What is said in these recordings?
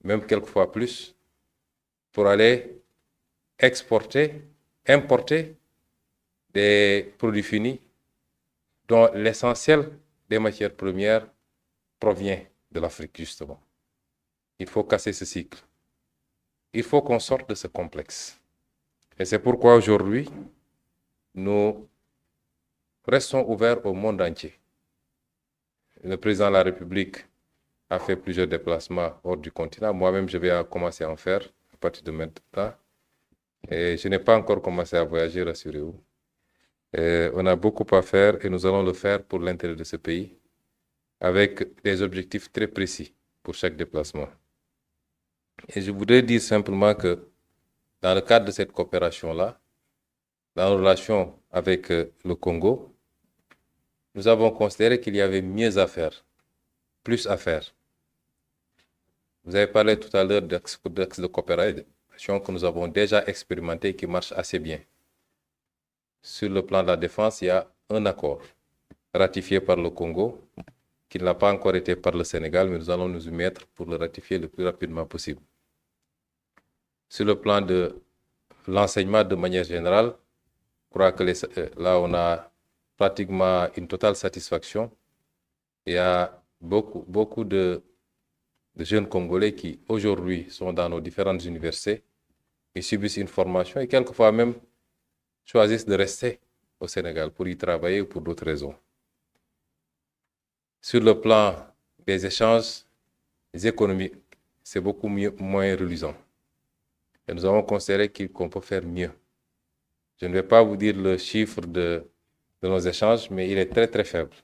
même quelquefois plus, pour aller exporter, importer des produits finis dont l'essentiel des matières premières provient de l'Afrique, justement. Il faut casser ce cycle. Il faut qu'on sorte de ce complexe. Et c'est pourquoi aujourd'hui, nous restons ouverts au monde entier. Le président de la République a fait plusieurs déplacements hors du continent. Moi-même, je vais commencer à en faire à partir de maintenant. Et je n'ai pas encore commencé à voyager, rassurez-vous. On a beaucoup à faire et nous allons le faire pour l'intérêt de ce pays, avec des objectifs très précis pour chaque déplacement. Et je voudrais dire simplement que dans le cadre de cette coopération-là, dans nos relations avec le Congo, nous avons considéré qu'il y avait mieux à faire, plus à faire. Vous avez parlé tout à l'heure d'axes de coopération que nous avons déjà expérimenté et qui marchent assez bien. Sur le plan de la défense, il y a un accord ratifié par le Congo, qui n'a pas encore été par le Sénégal, mais nous allons nous y mettre pour le ratifier le plus rapidement possible. Sur le plan de l'enseignement de manière générale, je crois que là, on a pratiquement une totale satisfaction. Il y a beaucoup de jeunes Congolais qui, aujourd'hui, sont dans nos différentes universités, ils subissent une formation et quelquefois même choisissent de rester au Sénégal pour y travailler ou pour d'autres raisons. Sur le plan des échanges économiques, c'est beaucoup moins reluisant. Et nous avons considéré qu'on peut faire mieux. Je ne vais pas vous dire le chiffre de nos échanges, mais il est très, très faible.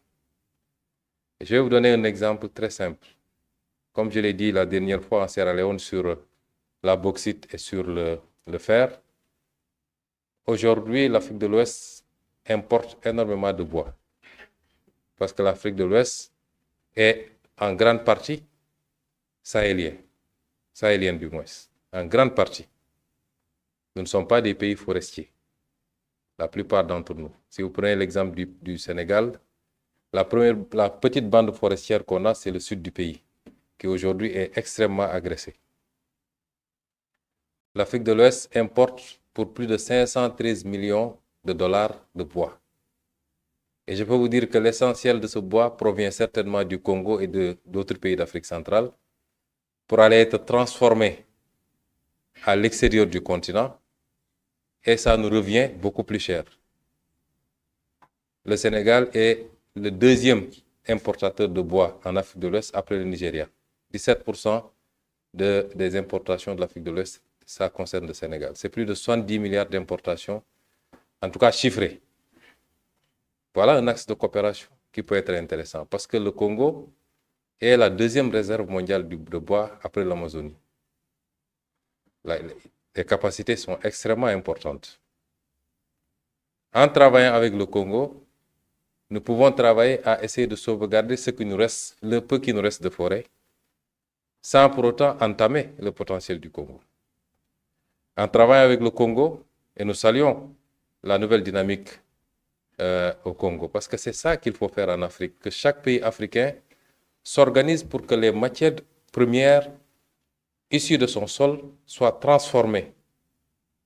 Et je vais vous donner un exemple très simple. Comme je l'ai dit la dernière fois en Sierra Leone sur la bauxite et sur le fer, aujourd'hui, l'Afrique de l'Ouest importe énormément de bois. Parce que l'Afrique de l'Ouest est en grande partie sahélienne du moins, en grande partie. Nous ne sommes pas des pays forestiers, la plupart d'entre nous. Si vous prenez l'exemple du Sénégal, la petite bande forestière qu'on a, c'est le sud du pays, qui aujourd'hui est extrêmement agressé. L'Afrique de l'Ouest importe pour plus de 513 millions de dollars de bois. Et je peux vous dire que l'essentiel de ce bois provient certainement du Congo et d'autres pays d'Afrique centrale pour aller être transformé à l'extérieur du continent et ça nous revient beaucoup plus cher. Le Sénégal est le deuxième importateur de bois en Afrique de l'Ouest après le Nigeria. 17% des importations de l'Afrique de l'Ouest, ça concerne le Sénégal. C'est plus de 70 milliards d'importations, en tout cas chiffrées. Voilà un axe de coopération qui peut être intéressant parce que le Congo est la deuxième réserve mondiale de bois après l'Amazonie. Les capacités sont extrêmement importantes. En travaillant avec le Congo, nous pouvons travailler à essayer de sauvegarder le peu qui nous reste de forêt, sans pour autant entamer le potentiel du Congo. En travaillant avec le Congo, et nous saluons la nouvelle dynamique au Congo, parce que c'est ça qu'il faut faire en Afrique, que chaque pays africain s'organise pour que les matières premières issues de son sol soient transformées,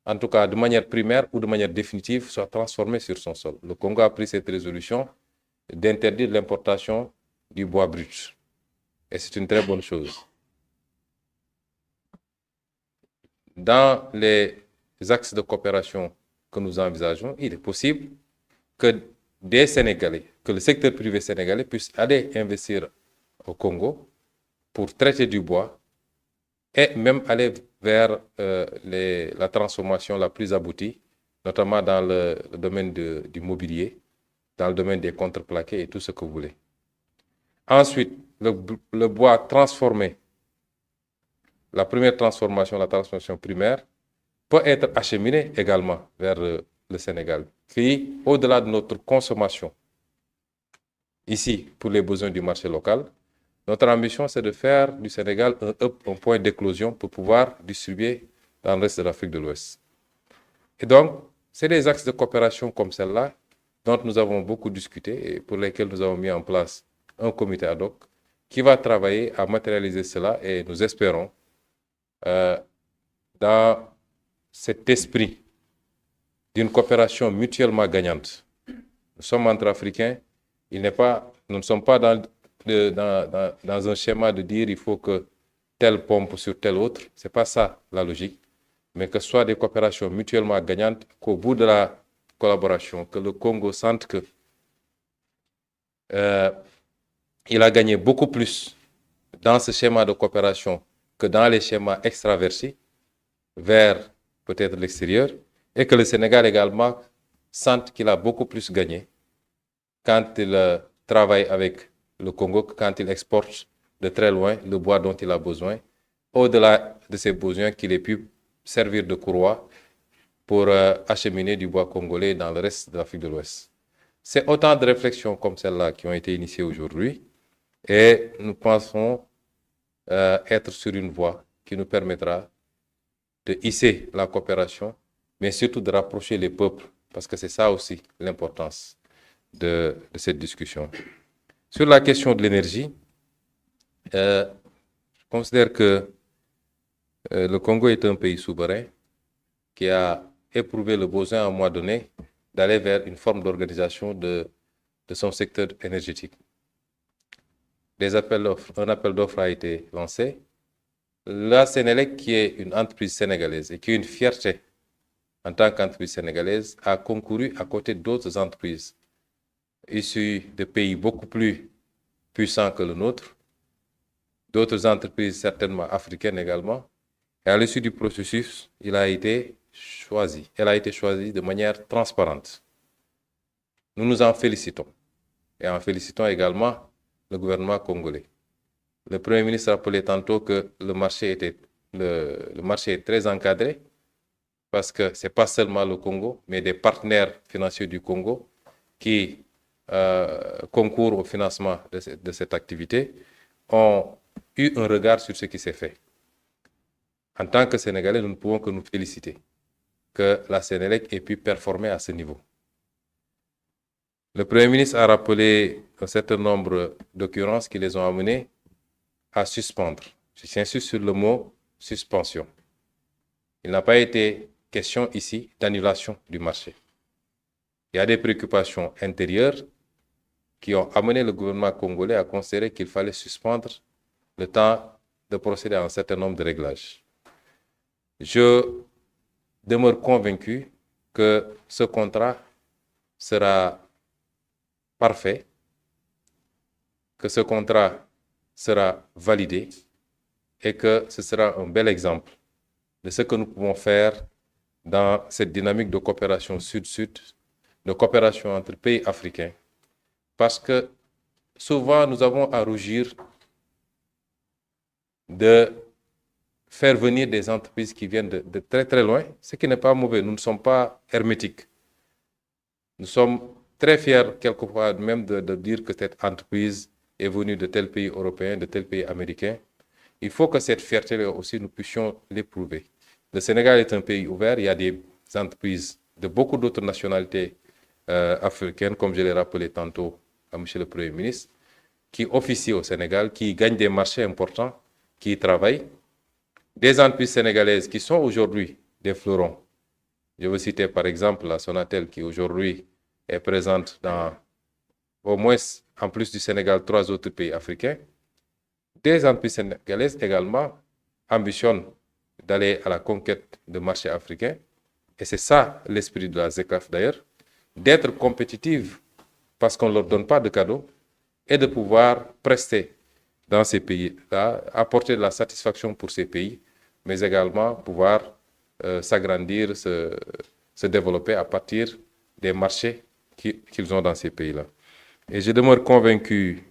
en tout cas de manière primaire ou de manière définitive, soient transformées sur son sol. Le Congo a pris cette résolution d'interdire l'importation du bois brut. Et c'est une très bonne chose. Dans les axes de coopération que nous envisageons, il est possible que des Sénégalais, que le secteur privé sénégalais puisse aller investir au Congo pour traiter du bois et même aller vers la transformation la plus aboutie, notamment dans le domaine du mobilier, dans le domaine des contreplaqués et tout ce que vous voulez. Ensuite, le bois transformé, la première transformation, la transformation primaire, peut être acheminé également vers le Sénégal. Puis, au-delà de notre consommation, ici, pour les besoins du marché local, notre ambition, c'est de faire du Sénégal un point d'éclosion pour pouvoir distribuer dans le reste de l'Afrique de l'Ouest. Et donc, c'est des axes de coopération comme celle-là dont nous avons beaucoup discuté et pour lesquels nous avons mis en place un comité ad hoc qui va travailler à matérialiser cela et nous espérons dans cet esprit d'une coopération mutuellement gagnante. Nous sommes entre Africains, nous ne sommes pas dans un schéma de dire il faut que telle pompe sur telle autre. Ce n'est pas ça la logique, mais que ce soit des coopérations mutuellement gagnantes, qu'au bout de la collaboration, que le Congo sente que il a gagné beaucoup plus dans ce schéma de coopération que dans les schémas extraversés vers peut-être l'extérieur, et que le Sénégal également sente qu'il a beaucoup plus gagné quand il travaille avec le Congo que quand il exporte de très loin le bois dont il a besoin, au-delà de ses besoins qu'il ait pu servir de courroie pour acheminer du bois congolais dans le reste de l'Afrique de l'Ouest. C'est autant de réflexions comme celle-là qui ont été initiées aujourd'hui et nous pensons être sur une voie qui nous permettra de hisser la coopération, mais surtout de rapprocher les peuples, parce que c'est ça aussi l'importance de cette discussion. Sur la question de l'énergie, je considère que le Congo est un pays souverain qui a éprouvé le besoin à un moment donné d'aller vers une forme d'organisation de son secteur énergétique. Un appel d'offres a été lancé. La Sénélec, qui est une entreprise sénégalaise et qui est une fierté en tant qu'entreprise sénégalaise, a concouru à côté d'autres entreprises issues de pays beaucoup plus puissants que le nôtre, d'autres entreprises certainement africaines également. Et à l'issue du processus, elle a été choisie de manière transparente. Nous nous en félicitons. Et en félicitons également le gouvernement congolais. Le Premier ministre rappelait tantôt que le marché est très encadré parce que ce n'est pas seulement le Congo, mais des partenaires financiers du Congo qui concourent au financement de cette activité ont eu un regard sur ce qui s'est fait. En tant que Sénégalais, nous ne pouvons que nous féliciter que la Sénélec ait pu performer à ce niveau. Le Premier ministre a rappelé un certain nombre d'occurrences qui les ont amenés à suspendre. J'insiste sur le mot suspension. Il n'a pas été question ici d'annulation du marché. Il y a des préoccupations intérieures qui ont amené le gouvernement congolais à considérer qu'il fallait suspendre le temps de procéder à un certain nombre de réglages. Je demeure convaincu que ce contrat sera parfait, que ce contrat sera validé et que ce sera un bel exemple de ce que nous pouvons faire dans cette dynamique de coopération sud-sud, de coopération entre pays africains. Parce que souvent, nous avons à rougir de faire venir des entreprises qui viennent de très très loin, ce qui n'est pas mauvais. Nous ne sommes pas hermétiques. Nous sommes très fiers quelquefois même de dire que cette entreprise est venue de tel pays européen, de tel pays américain. Il faut que cette fierté-là aussi, nous puissions l'éprouver. Le Sénégal est un pays ouvert. Il y a des entreprises de beaucoup d'autres nationalités africaines, comme je l'ai rappelé tantôt à M. le Premier ministre, qui officient au Sénégal, qui gagnent des marchés importants, qui y travaillent. Des entreprises sénégalaises qui sont aujourd'hui des fleurons. Je veux citer par exemple la Sonatel qui aujourd'hui est présente dans au moins, en plus du Sénégal, 3 autres pays africains. Des entreprises sénégalaises également ambitionnent d'aller à la conquête de marchés africains. Et c'est ça l'esprit de la ZECAf d'ailleurs, d'être compétitive parce qu'on ne leur donne pas de cadeaux et de pouvoir prester dans ces pays-là, apporter de la satisfaction pour ces pays, mais également pouvoir s'agrandir, se développer à partir des marchés qu'ils ont dans ces pays-là. Et je demeure convaincu,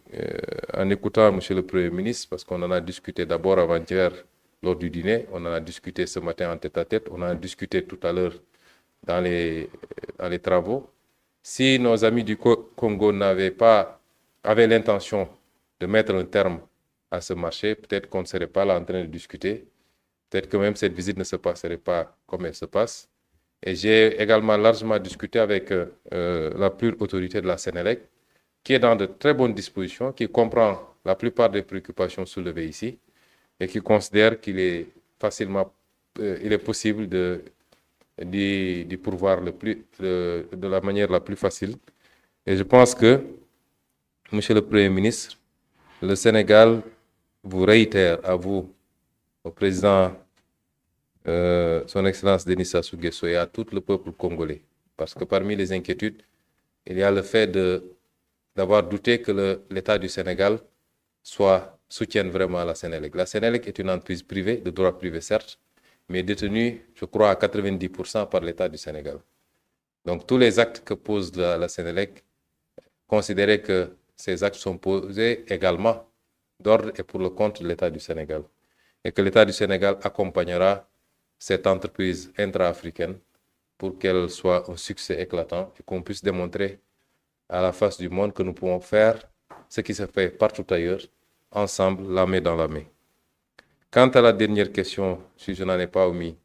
en écoutant M. le Premier ministre, parce qu'on en a discuté d'abord avant-hier lors du dîner, on en a discuté ce matin en tête-à-tête, on en a discuté tout à l'heure dans les travaux. Si nos amis du Congo avaient l'intention de mettre un terme à ce marché, peut-être qu'on ne serait pas là en train de discuter. Peut-être que même cette visite ne se passerait pas comme elle se passe. Et j'ai également largement discuté avec la plus haute autorité de la Sénélec, qui est dans de très bonnes dispositions, qui comprend la plupart des préoccupations soulevées ici et qui considère qu'il est facilement, il est possible d'y pourvoir de la manière la plus facile. Et je pense que, Monsieur le Premier ministre, le Sénégal vous réitère à vous, au président, son Excellence Denis Sassou Nguesso, et à tout le peuple congolais. Parce que parmi les inquiétudes, il y a le fait d'avoir douté que l'État du Sénégal soutienne vraiment la Sénélec. La Sénélec est une entreprise privée, de droit privé certes, mais détenue, je crois, à 90% par l'État du Sénégal. Donc tous les actes que pose la Sénélec, considérez que ces actes sont posés également d'ordre et pour le compte de l'État du Sénégal. Et que l'État du Sénégal accompagnera cette entreprise intra-africaine pour qu'elle soit un succès éclatant et qu'on puisse démontrer à la face du monde que nous pouvons faire ce qui se fait partout ailleurs, ensemble, la main dans la main. Quant à la dernière question, si je n'en ai pas omis,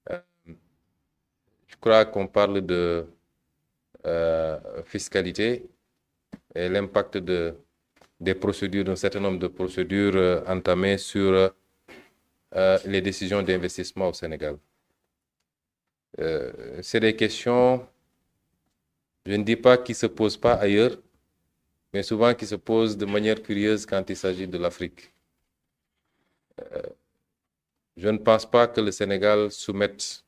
je crois qu'on parle de fiscalité et l'impact des procédures, d'un certain nombre de procédures entamées sur les décisions d'investissement au Sénégal. C'est des questions, je ne dis pas qui ne se posent pas ailleurs, mais souvent qui se posent de manière curieuse quand il s'agit de l'Afrique. Je ne pense pas que le Sénégal soumette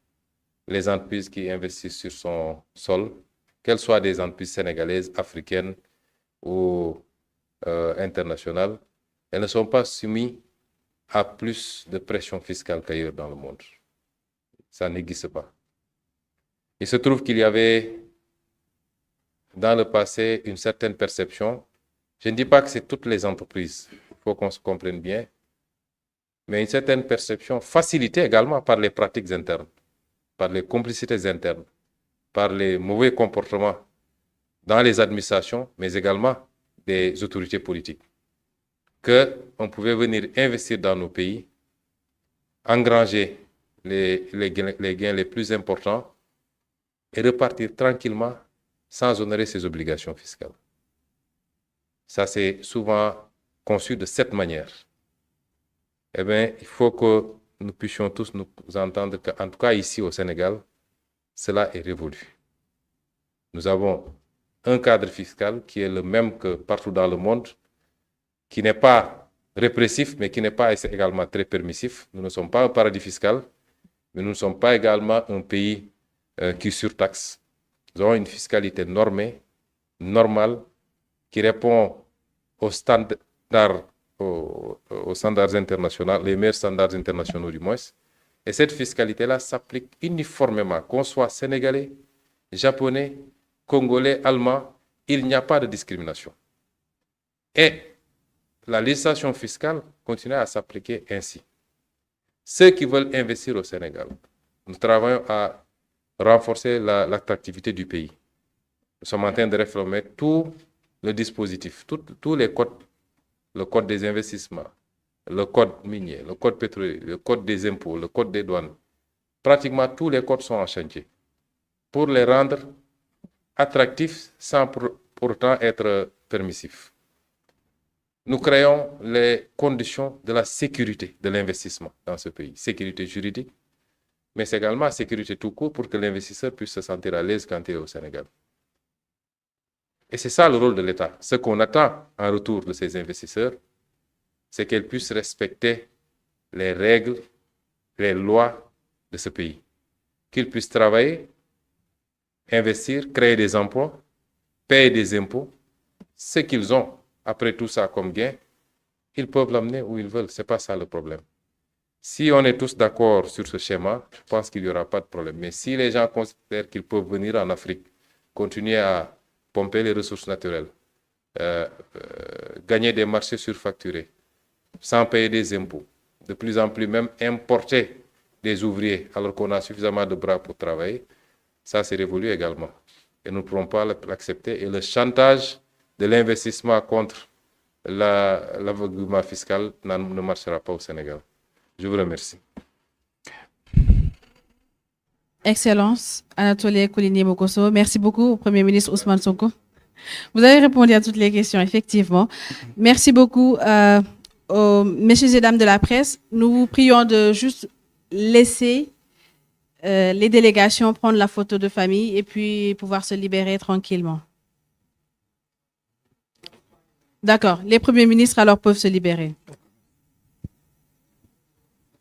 les entreprises qui investissent sur son sol, qu'elles soient des entreprises sénégalaises, africaines ou internationales, elles ne sont pas soumises à plus de pression fiscale qu'ailleurs dans le monde. Ça n'existe pas. Il se trouve qu'il y avait dans le passé une certaine perception. Je ne dis pas que c'est toutes les entreprises, il faut qu'on se comprenne bien, mais une certaine perception facilitée également par les pratiques internes, par les complicités internes, par les mauvais comportements dans les administrations, mais également des autorités politiques, qu'on pouvait venir investir dans nos pays, engranger les gains les plus importants et repartir tranquillement sans honorer ses obligations fiscales. Ça, c'est souvent conçu de cette manière. Eh bien, il faut que nous puissions tous nous entendre qu'en tout cas ici au Sénégal, cela est révolu. Nous avons un cadre fiscal qui est le même que partout dans le monde, qui n'est pas répressif, mais qui n'est pas également très permissif. Nous ne sommes pas un paradis fiscal, mais nous ne sommes pas également un pays qui surtaxe. Nous avons une fiscalité normée, normale, qui répond aux standards, aux standards internationaux, les meilleurs standards internationaux du moins. Et cette fiscalité-là s'applique uniformément, qu'on soit sénégalais, japonais, congolais, allemand, il n'y a pas de discrimination. Et la législation fiscale continue à s'appliquer ainsi. Ceux qui veulent investir au Sénégal, nous travaillons à renforcer l'attractivité du pays. Nous sommes en train de réformer tout le dispositif, tous les codes, le code des investissements, le code minier, le code pétrolier, le code des impôts, le code des douanes. Pratiquement tous les codes sont en chantier pour les rendre attractifs sans pour autant être permissifs. Nous créons les conditions de la sécurité de l'investissement dans ce pays. Sécurité juridique, mais c'est également sécurité tout court pour que l'investisseur puisse se sentir à l'aise quand il est au Sénégal. Et c'est ça le rôle de l'État. Ce qu'on attend en retour de ces investisseurs, c'est qu'ils puissent respecter les règles, les lois de ce pays. Qu'ils puissent travailler, investir, créer des emplois, payer des impôts. Ce qu'ils ont, après tout ça, comme gain, ils peuvent l'amener où ils veulent. Ce n'est pas ça le problème. Si on est tous d'accord sur ce schéma, je pense qu'il n'y aura pas de problème. Mais si les gens considèrent qu'ils peuvent venir en Afrique, continuer à pomper les ressources naturelles, gagner des marchés surfacturés, sans payer des impôts, de plus en plus même importer des ouvriers alors qu'on a suffisamment de bras pour travailler, ça c'est révolu également. Et nous ne pourrons pas l'accepter. Et le chantage de l'investissement contre l'aveuglement fiscal ne marchera pas au Sénégal. Je vous remercie. Excellence, Anatoly Koulibaly-Mokosso. Merci beaucoup au Premier ministre Ousmane Sonko. Vous avez répondu à toutes les questions, effectivement. Merci beaucoup. Messieurs et dames de la presse, nous vous prions de juste laisser les délégations prendre la photo de famille et puis pouvoir se libérer tranquillement. D'accord, les premiers ministres alors peuvent se libérer.